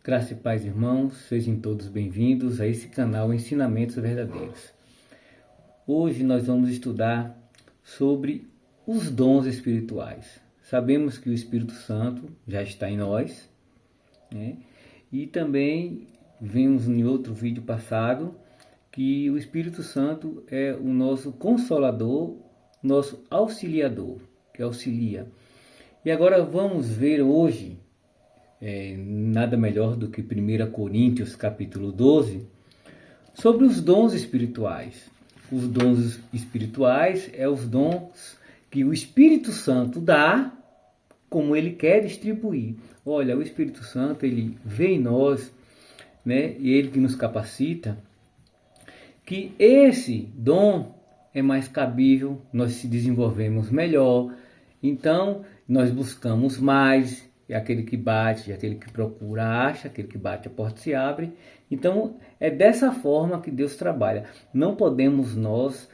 Graça e paz, irmãos, sejam todos bem-vindos a esse canal Ensinamentos Verdadeiros. Hoje nós vamos estudar sobre os dons espirituais. Sabemos que o Espírito Santo já está em nós, né? E também vimos em outro vídeo passado que o Espírito Santo é o nosso consolador, nosso auxiliador, que auxilia. E agora vamos ver hoje, nada melhor do que 1 Coríntios capítulo 12, sobre os dons espirituais. Os dons espirituais é os dons que o Espírito Santo dá, como ele quer distribuir. Olha, o Espírito Santo, ele vê em nós, né, e ele que nos capacita, que esse dom é mais cabível, nós se desenvolvemos melhor, então nós buscamos mais. É aquele que bate, é aquele que procura, acha, aquele que bate, a porta se abre. Então, é dessa forma que Deus trabalha. Não podemos nós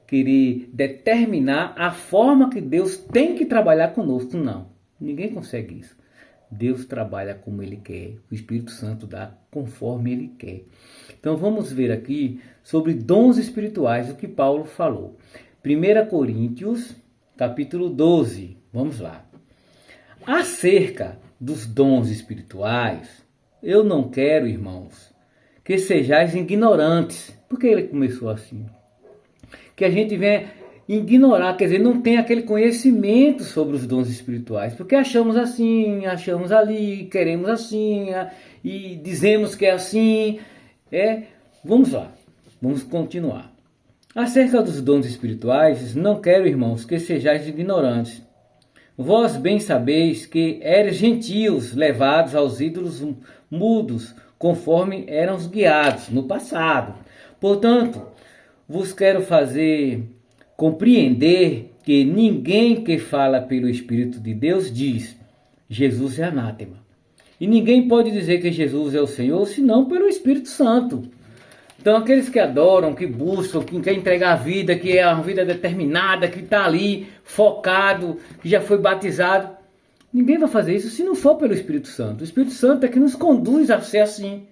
querer determinar a forma que Deus tem que trabalhar conosco. Não, ninguém consegue isso. Deus trabalha como Ele quer. O Espírito Santo dá conforme Ele quer. Então, vamos ver aqui sobre dons espirituais, o que Paulo falou. 1 Coríntios, capítulo 12. Vamos lá. Acerca dos dons espirituais, eu não quero, irmãos, que sejais ignorantes. Por que ele começou assim? Que a gente venha ignorar, quer dizer, não tem aquele conhecimento sobre os dons espirituais, porque achamos assim, achamos ali, queremos assim, e dizemos que é assim. Vamos lá, vamos continuar. Acerca dos dons espirituais, não quero, irmãos, que sejais ignorantes. Vós bem sabeis que eres gentios, levados aos ídolos mudos, conforme eram os guiados no passado. Portanto, vos quero fazer compreender que ninguém que fala pelo Espírito de Deus diz, Jesus é anátema. E ninguém pode dizer que Jesus é o Senhor, senão pelo Espírito Santo. Então, aqueles que adoram, que buscam, que querem entregar a vida, que é uma vida determinada, que está ali focado, que já foi batizado, ninguém vai fazer isso se não for pelo Espírito Santo. O Espírito Santo é que nos conduz a ser assim.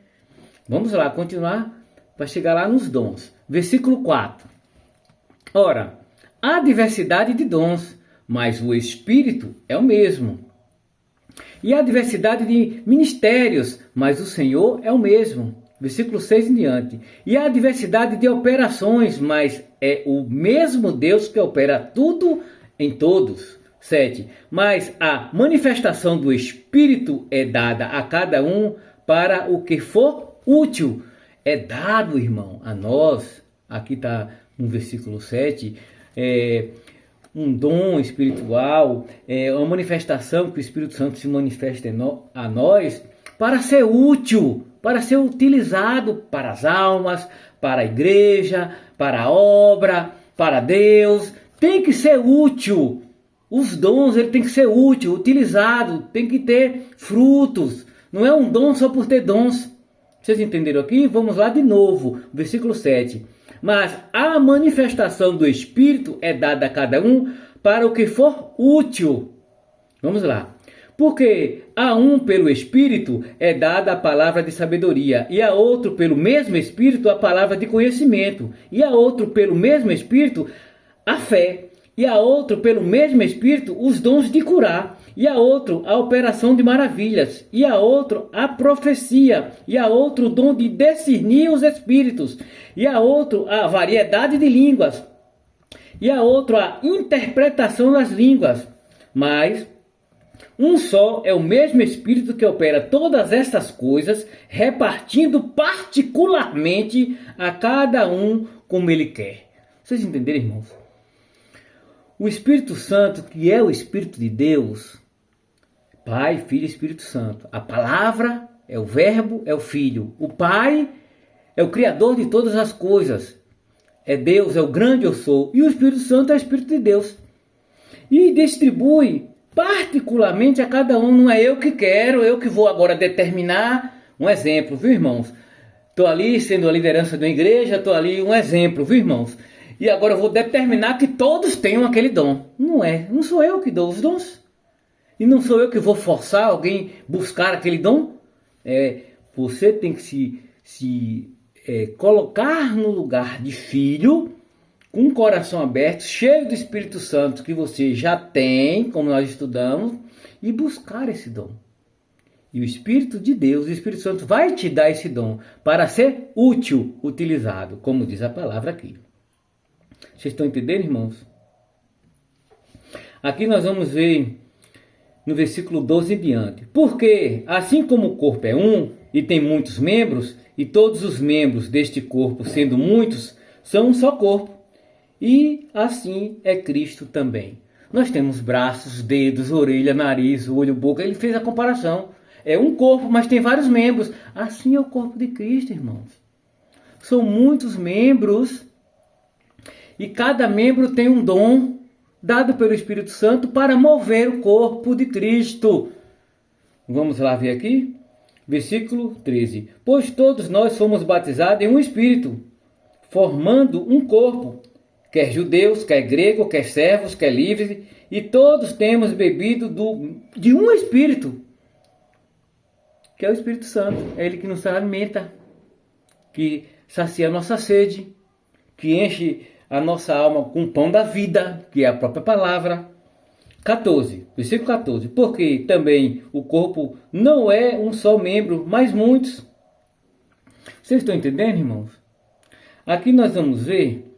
Vamos lá, continuar para chegar lá nos dons. Versículo 4. Ora, há diversidade de dons, mas o Espírito é o mesmo. E há diversidade de ministérios, mas o Senhor é o mesmo. Versículo 6 em diante. E há diversidade de operações, mas é o mesmo Deus que opera tudo em todos. 7. Mas a manifestação do Espírito é dada a cada um para o que for útil. É dado, irmão, a nós, aqui está no versículo 7, um dom espiritual, uma manifestação que o Espírito Santo se manifesta a nós para ser útil, para ser utilizado para as almas, para a igreja, para a obra, para Deus. Tem que ser útil. Os dons, ele tem que ser útil, utilizado, tem que ter frutos. Não é um dom só por ter dons. Vocês entenderam aqui? Vamos lá de novo, versículo 7. Mas a manifestação do Espírito é dada a cada um para o que for útil. Vamos lá. Porque a um pelo Espírito é dada a palavra de sabedoria, e a outro pelo mesmo Espírito a palavra de conhecimento, e a outro pelo mesmo Espírito a fé, e a outro pelo mesmo Espírito os dons de curar, e a outro a operação de maravilhas, e a outro a profecia, e a outro o dom de discernir os espíritos, e a outro a variedade de línguas, e a outro a interpretação das línguas. Mas um só é o mesmo Espírito que opera todas estas coisas, repartindo particularmente a cada um como ele quer. Vocês entenderam, irmãos? O Espírito Santo, que é o Espírito de Deus, Pai, Filho e Espírito Santo. A palavra é o Verbo, é o Filho. O Pai é o Criador de todas as coisas. É Deus, é o grande eu sou. E o Espírito Santo é o Espírito de Deus. E distribui particularmente a cada um. Não é eu que quero, eu que vou agora determinar. Um exemplo, viu, irmãos? Estou ali sendo a liderança de uma igreja, estou ali um exemplo, viu, irmãos? E agora eu vou determinar que todos tenham aquele dom. Não sou eu que dou os dons. E não sou eu que vou forçar alguém a buscar aquele dom. Você tem que se colocar no lugar de filho, com o coração aberto, cheio do Espírito Santo que você já tem, como nós estudamos, e buscar esse dom. E o Espírito de Deus, o Espírito Santo vai te dar esse dom para ser útil, utilizado, como diz a palavra aqui. Vocês estão entendendo, irmãos? Aqui nós vamos ver no versículo 12 em diante. Porque, assim como o corpo é um e tem muitos membros, e todos os membros deste corpo, sendo muitos, são um só corpo, e assim é Cristo também. Nós temos braços, dedos, orelha, nariz, olho, boca. Ele fez a comparação. É um corpo, mas tem vários membros. Assim é o corpo de Cristo, irmãos. São muitos membros e cada membro tem um dom dado pelo Espírito Santo para mover o corpo de Cristo. Vamos lá ver aqui? Versículo 13. Pois todos nós fomos batizados em um Espírito, formando um corpo, quer judeus, quer gregos, quer servos, quer livres, e todos temos bebido de um Espírito, que é o Espírito Santo. É Ele que nos alimenta, que sacia a nossa sede, que enche a nossa alma com o pão da vida, que é a própria palavra. 14, versículo 14. Porque também o corpo não é um só membro, mas muitos. Vocês estão entendendo, irmãos? Aqui nós vamos ver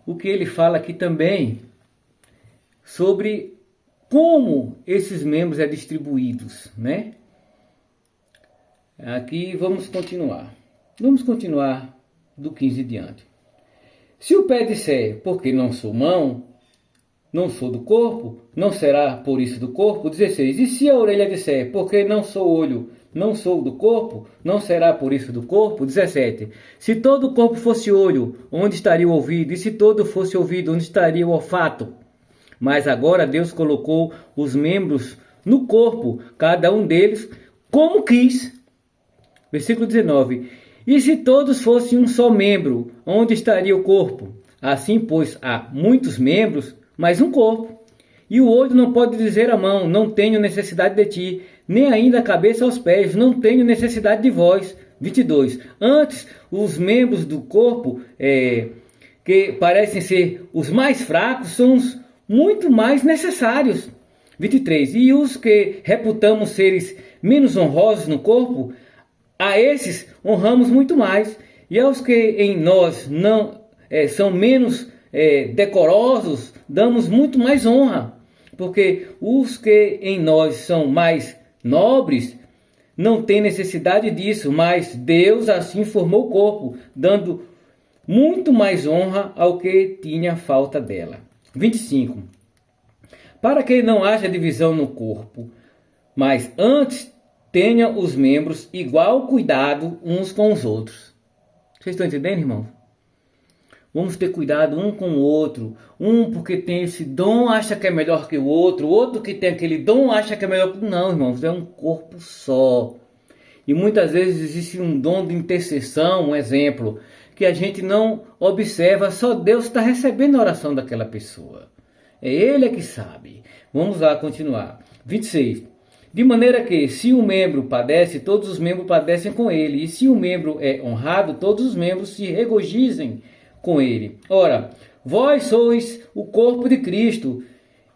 o que ele fala aqui também sobre como esses membros são distribuídos, né? Aqui vamos continuar. Vamos continuar do 15 em diante. Se o pé disser, porque não sou mão, não sou do corpo, não será por isso do corpo? 16. E se a orelha disser, porque não sou olho, não sou do corpo, não será por isso do corpo? 17. Se todo o corpo fosse olho, onde estaria o ouvido? E se todo fosse ouvido, onde estaria o olfato? Mas agora Deus colocou os membros no corpo, cada um deles como quis. Versículo 19. E se todos fossem um só membro, onde estaria o corpo? Assim, pois, há muitos membros, mas um corpo. E o olho não pode dizer à mão, não tenho necessidade de ti, nem ainda a cabeça aos pés, não tenho necessidade de vós. 22. Antes, os membros do corpo, que parecem ser os mais fracos, são os muito mais necessários. 23. E os que reputamos seres menos honrosos no corpo, a esses honramos muito mais. E aos que em nós não são menos decorosos, damos muito mais honra. Porque os que em nós são mais nobres não têm necessidade disso, mas Deus assim formou o corpo, dando muito mais honra ao que tinha falta dela. 25. Para que não haja divisão no corpo, mas antes tenha os membros igual cuidado uns com os outros. Vocês estão entendendo, irmãos? Vamos ter cuidado um com o outro. Um porque tem esse dom acha que é melhor que o outro que tem aquele dom acha que é melhor que... Não, irmãos, é um corpo só. E muitas vezes existe um dom de intercessão, um exemplo, que a gente não observa, só Deus está recebendo a oração daquela pessoa. É Ele que sabe. Vamos lá continuar. 26. De maneira que, se um membro padece, todos os membros padecem com ele. E se um membro é honrado, todos os membros se regozijem com ele. Ora, vós sois o corpo de Cristo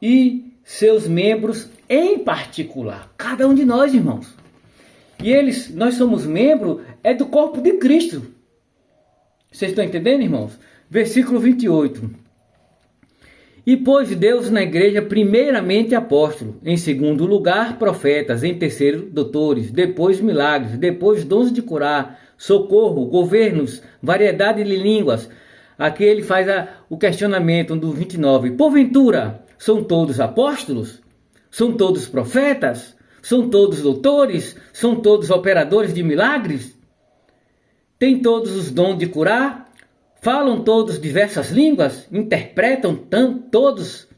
e seus membros em particular. Cada um de nós, irmãos. E nós somos membro do corpo de Cristo. Vocês estão entendendo, irmãos? Versículo 28. E pôs Deus na igreja primeiramente apóstolos, em segundo lugar profetas, em terceiro doutores, depois milagres, depois dons de curar, socorro, governos, variedade de línguas. Aqui ele faz o questionamento do 29. Porventura, são todos apóstolos? São todos profetas? São todos doutores? São todos operadores de milagres? Têm todos os dons de curar? Falam todos diversas línguas? Interpretam todos?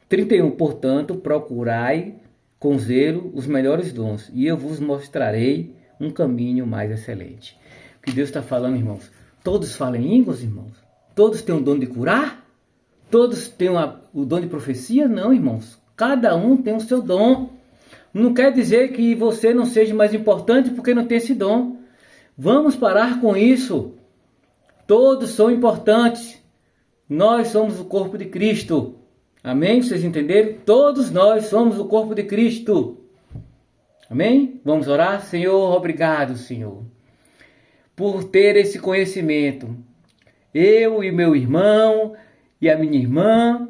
31. Portanto, procurai com zelo os melhores dons, e eu vos mostrarei um caminho mais excelente. O que Deus está falando, irmãos? Todos falam em línguas, irmãos? Todos têm o dom de curar? Todos têm o dom de profecia? Não, irmãos. Cada um tem o seu dom. Não quer dizer que você não seja mais importante porque não tem esse dom. Vamos parar com isso. Todos são importantes. Nós somos o corpo de Cristo. Amém? Vocês entenderam? Todos nós somos o corpo de Cristo. Amém? Vamos orar? Senhor, obrigado, Senhor, por ter esse conhecimento. Eu e meu irmão e a minha irmã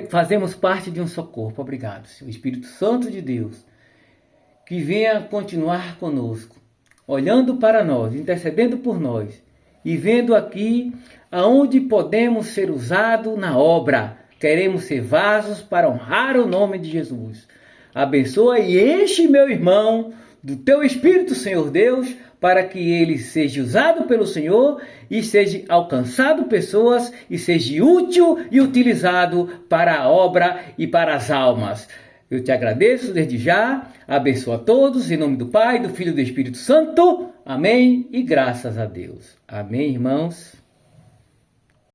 fazemos parte de um só corpo. Obrigado, Senhor. Espírito Santo de Deus, que venha continuar conosco, olhando para nós, intercedendo por nós e vendo aqui aonde podemos ser usados na obra. Queremos ser vasos para honrar o nome de Jesus. Abençoa e enche meu irmão do teu Espírito, Senhor Deus, para que ele seja usado pelo Senhor e seja alcançado pessoas e seja útil e utilizado para a obra e para as almas. Eu te agradeço desde já, abençoa a todos, em nome do Pai, do Filho e do Espírito Santo. Amém e graças a Deus. Amém, irmãos.